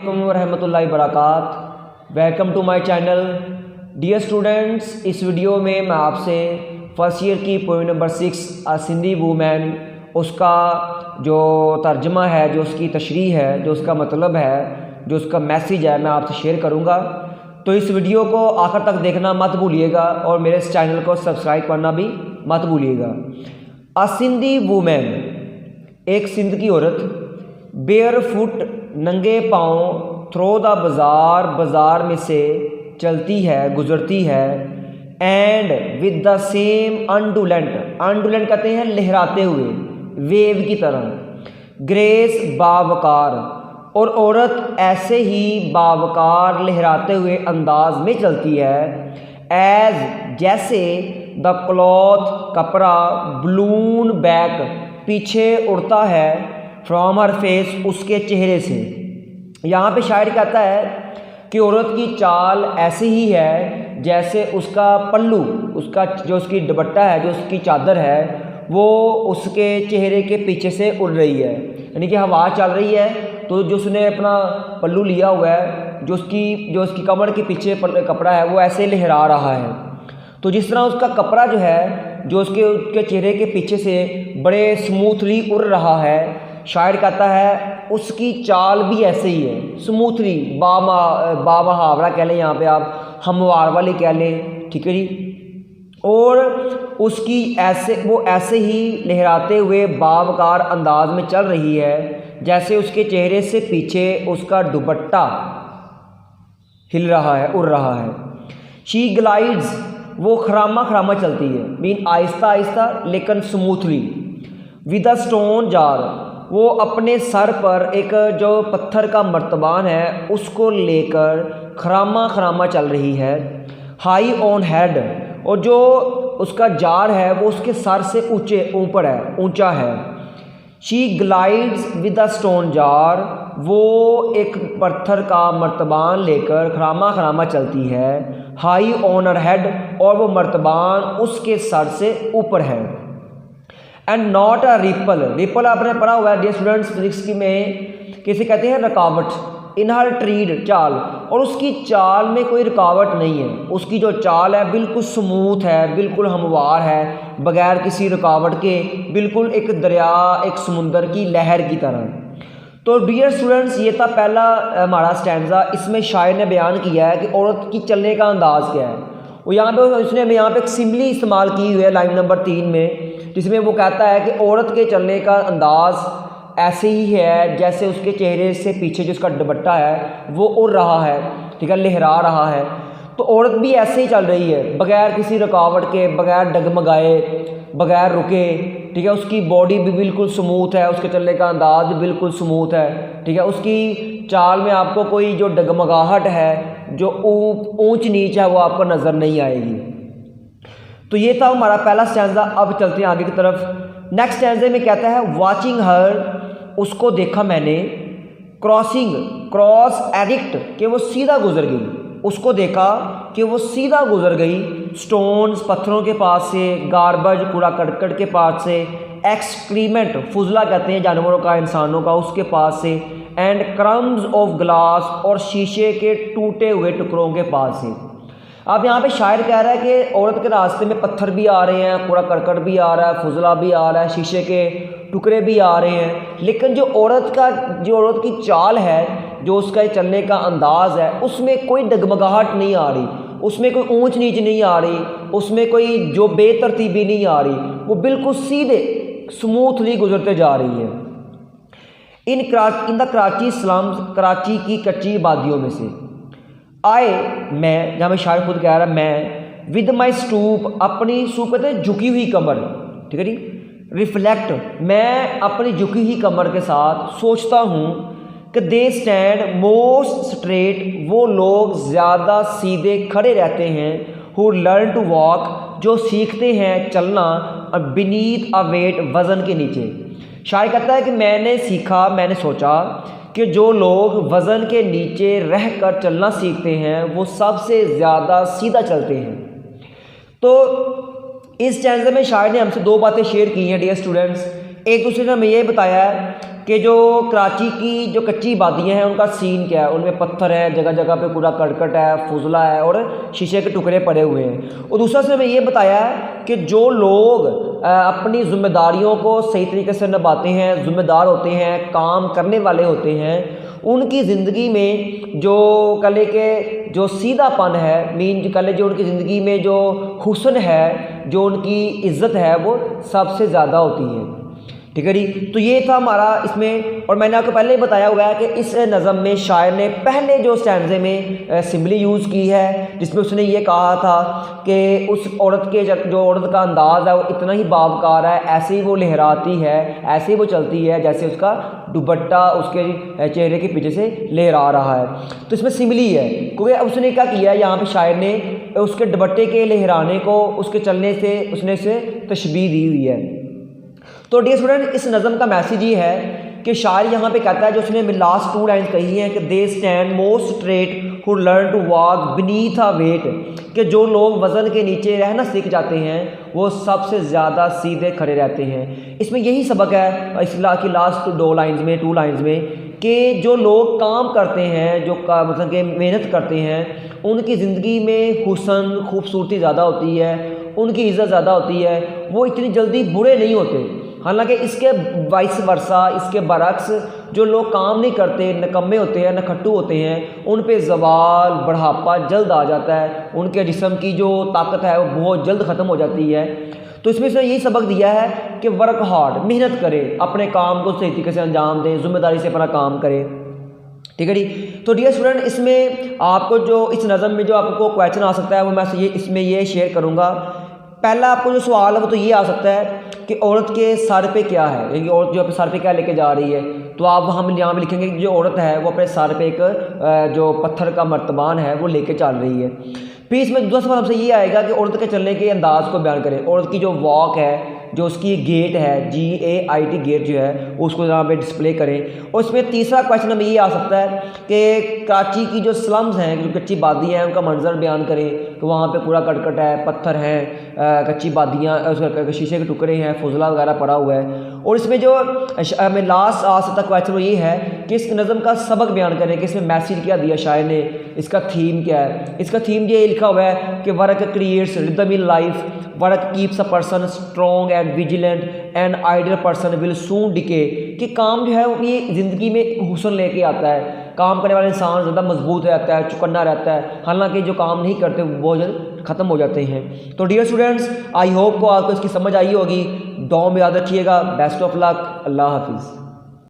रहमतुल्लाहि बरकात। Welcome to my channel. Dear students, इस वीडियो में मैं आपसे फर्स्ट ईयर की poem number 6 a Sindhi woman, उसका जो तर्जमा है, जो उसकी तशरीह है, जो उसका मतलब है, जो उसका मैसेज है, मैं आपसे शेयर करूंगा। तो इस वीडियो को आखिर तक देखना मत भूलिएगा और मेरे इस चैनल को सब्सक्राइब करना भी मत भूलिएगा। अ सिंधी वूमेन, एक सिंध की औरत, बेयर फुट, नंगे पाँव, थ्रो द बाज़ार, बाज़ार में से चलती है, गुजरती है। एंड विद द सेम अंडुलेंट, अंडुलेंट कहते हैं लहराते हुए, वेव की तरह। ग्रेस, बावकार, और औरत ऐसे ही बावकार लहराते हुए अंदाज में चलती है। एज, जैसे द क्लॉथ, कपड़ा, ब्लून बैक, पीछे उड़ता है, फ्रॉम हर फेस, उसके चेहरे से। यहाँ पे शायर कहता है कि औरत की चाल ऐसी ही है जैसे उसका पल्लू, उसका जो उसकी दुपट्टा है, जो उसकी चादर है, वो उसके चेहरे के पीछे से उड़ रही है। यानी कि हवा चल रही है तो जो उसने अपना पल्लू लिया हुआ है, जो उसकी कमर के पीछे कपड़ा है, वो ऐसे लहरा रहा है। तो जिस तरह उसका कपड़ा जो है, जो उसके चेहरे के पीछे से बड़े स्मूथली उड़ रहा है, शायर कहता है उसकी चाल भी ऐसे ही है, स्मूथली, बामहावरा कह लें, यहाँ पे आप हमवार वाली कह लें, ठीक है जी। और उसकी वो ऐसे ही लहराते हुए बावकार अंदाज में चल रही है जैसे उसके चेहरे से पीछे उसका दुपट्टा हिल रहा है, उड़ रहा है। शी ग्लाइड्स, वो खरामा खरामा चलती है, मीन आहिस्ता आहिस्ता लेकिन smoothly. With a stone jar, वो अपने सर पर एक जो पत्थर का मर्तबान है उसको लेकर खरामा खरामा चल रही है। हाई ऑन हेड, और जो उसका जार है वो उसके सर से ऊपर है, ऊंचा है। She glides with a stone jar, वो एक पत्थर का मर्तबान लेकर खरामा खरामा चलती है। हाई ऑन हर हेड, और वो मर्तबान उसके सर से ऊपर है। And not a ripple, ripple आपने पढ़ा हुआ है डियर स्टूडेंट्स फिजिक्स की में, किसे कहते हैं रुकावट। इन हर ट्रीड, चाल, और उसकी चाल में कोई रुकावट नहीं है। उसकी जो चाल है बिल्कुल स्मूथ है, बिल्कुल हमवार है, बगैर किसी रुकावट के, बिल्कुल एक दरिया, एक समुंदर की लहर की तरह। तो डियर स्टूडेंट्स, ये था पहला हमारा स्टैंजा। इसमें शायर ने बयान किया है कि औरत की चलने का अंदाज़ क्या है। वो यहाँ पे उसने यहाँ पे एक सिमली इस्तेमाल की हुई है लाइन नंबर 3 में, जिसमें वो कहता है कि औरत के चलने का अंदाज़ ऐसे ही है जैसे उसके चेहरे से पीछे जो उसका दुपट्टा है वो उड़ रहा है, ठीक है, लहरा रहा है। तो औरत भी ऐसे ही चल रही है, बगैर किसी रुकावट के, बगैर डगमगाए, बगैर रुके, ठीक है। उसकी बॉडी भी बिल्कुल स्मूथ है, उसके चलने का अंदाज भी बिल्कुल स्मूथ है, ठीक है। उसकी चाल में आपको कोई जो डगमगाहट है, जो ऊंच नीच है, वो आपको नज़र नहीं आएगी। तो ये था हमारा पहला स्टैंजा। अब चलते हैं आगे की तरफ। नेक्स्ट स्टैंजे में कहता है वाचिंग हर, उसको देखा मैंने। क्रॉसिंग, क्रॉस एडिक्ट, कि वो सीधा गुजर गई, उसको देखा कि वो सीधा गुजर गई। स्टोन्स, पत्थरों के पास से। गार्बेज, कूड़ा करकट के पास से। एक्सक्रीमेंट, फुजला कहते हैं जानवरों का, इंसानों का, उसके पास से। एंड क्रम्स ऑफ ग्लास, और शीशे के टूटे हुए टुकड़ों के पास से। अब यहाँ पे शायर कह रहा है कि औरत के रास्ते में पत्थर भी आ रहे हैं, कूड़ा करकट भी आ रहा है, फुजला भी आ रहा है, शीशे के टुकड़े भी आ रहे हैं, लेकिन जो औरत की चाल है, जो उसका चलने का अंदाज़ है, उसमें कोई डगमगाहट नहीं आ रही, उसमें कोई ऊंच नीच नहीं आ रही, उसमें कोई जो बेतरतीबी नहीं आ रही, वो बिल्कुल सीधे स्मूथली गुजरते जा रही है। In the Karachi slums, Karachi की कच्ची आबादियों में से। आए, मैं, जहाँ में शायर खुद कह रहा है मैं। विद माई स्टूप, अपनी स्टूप कहते हैं झुकी हुई कमर, ठीक है जी। रिफ्लेक्ट, मैं अपनी झुकी हुई कमर के साथ सोचता हूँ कि दे स्टैंड मोस्ट स्ट्रेट, वो लोग ज़्यादा सीधे खड़े रहते हैं। हु लर्न टू वॉक, जो सीखते हैं चलना। और बीनीथ अ वेट, वज़न के नीचे। शायर कहता है कि मैंने सीखा, मैंने सोचा कि जो लोग वज़न के नीचे रह कर चलना सीखते हैं वो सबसे ज़्यादा सीधा चलते हैं। तो इस स्टैंजा में शायर ने हमसे दो बातें शेयर की हैं डियर स्टूडेंट्स। एक दूसरे ने हमें ये बताया है कि जो कराची की जो कच्ची आबादियाँ हैं उनका सीन क्या है। उनमें पत्थर है, जगह जगह पे पूरा करकट है, फुजला है और शीशे के टुकड़े पड़े हुए हैं। और दूसरा से हमें ये बताया है कि जो लोग अपनी जिम्मेदारियों को सही तरीके से निभाते हैं, जिम्मेदार होते हैं, काम करने वाले होते हैं, उनकी ज़िंदगी में जो कले के जो सीधापन है, मीन कले जो उनकी ज़िंदगी में जो हुस्न है, जो उनकी इज़्ज़त है, वो सबसे ज़्यादा होती है। ठीक है जी। तो ये था हमारा इसमें, और मैंने आपको पहले ही बताया हुआ है कि इस नज़म में शायर ने पहले जो स्टैंज़े में सिम्बली यूज़ की है, जिसमें उसने ये कहा था कि उस औरत के जो औरत का अंदाज़ है वो इतना ही बावकार है, ऐसे ही वो लहराती है, ऐसे ही वो चलती है जैसे उसका दुपट्टा उसके चेहरे के पीछे से लहरा रहा है। तो इसमें सिम्बली है, क्योंकि उसने क्या किया है यहाँ पे शायर ने उसके दुपट्टे के लहराने को उसके चलने से उसने से तशबीह दी हुई है। तो डियर स्टूडेंट, इस नज़म का मैसेज ये है कि शायर यहाँ पे कहता है, जो उसने लास्ट 2 लाइन्स कही हैं कि they stand most straight who learn to walk beneath a weight, कि जो लोग वज़न के नीचे रहना सीख जाते हैं वो सबसे ज़्यादा सीधे खड़े रहते हैं। इसमें यही सबक है इस की लास्ट 2 लाइन्स में कि जो लोग काम करते हैं, जो मतलब कि मेहनत करते हैं, उनकी ज़िंदगी में हुस्न खूबसूरती ज़्यादा होती है, उनकी इज़्ज़त ज़्यादा होती है, वो इतनी जल्दी बुरे नहीं होते। हालांकि इसके वाइस वर्सा, इसके बरक्स जो लोग काम नहीं करते, नकम्मे होते हैं, नखट्टू होते हैं, उन पे ज़वाल बढ़ापा जल्द आ जाता है, उनके जिस्म की जो ताकत है वो बहुत जल्द ख़त्म हो जाती है। तो इसमें से यही सबक दिया है कि वर्क हार्ड, मेहनत करें, अपने काम को सही तरीके से अंजाम दें, ज़िम्मेदारी से अपना काम करें। ठीक है जी। तो डियर स्टूडेंट, इसमें आपको जो इस नज़म में जो आपको क्वेश्चन आ सकता है वो मैं इसमें ये शेयर करूँगा। पहला आपको जो सवाल है वो तो ये आ सकता है कि औरत के सर पे क्या है, यानी औरत जो अपने सर पे क्या लेके जा रही है। तो आप हम यहाँ पे लिखेंगे कि जो औरत है वो अपने सर पे एक जो पत्थर का मर्तबान है वो लेके चल रही है। फिर इसमें दूसरा सवाल हमसे ये आएगा कि औरत के चलने के अंदाज़ को बयान करें। औरत की जो वॉक है, जो उसकी गेट है, GAIT गेट जो है, उसको यहाँ पे डिस्प्ले करें। और इसमें तीसरा क्वेश्चन हमें ये आ सकता है कि कराची की जो स्लम्स हैं, जो कच्ची बादियाँ हैं, उनका मंजर बयान करें। तो वहाँ पे पूरा कटकट है, पत्थर हैं, कच्ची बादियाँ, शीशे के टुकड़े हैं, फुजला वगैरह पड़ा हुआ है। और इसमें जो हमें लास्ट आ सकता क्वेश्चन वो ये है कि इस नज़म का सबक बयान करें कि इसमें मैसेज क्या दिया शायर ने, इसका थीम क्या है। इसका थीम ये लिखा हुआ है कि work creates rhythm in life, work keeps a person strong and vigilant, and ideal person will soon decay, कि काम जो है वो ये ज़िंदगी में हुस्न लेके आता है। काम करने वाला इंसान ज़्यादा मजबूत रहता है, चौकन्ना रहता है, हालांकि जो काम नहीं करते वो बहुत जल्द ख़त्म हो जाते हैं। तो डियर स्टूडेंट्स, आई होप को आपको इसकी समझ आई होगी। दुआ में याद रखिएगा। Best of luck. अल्लाह हाफिज़।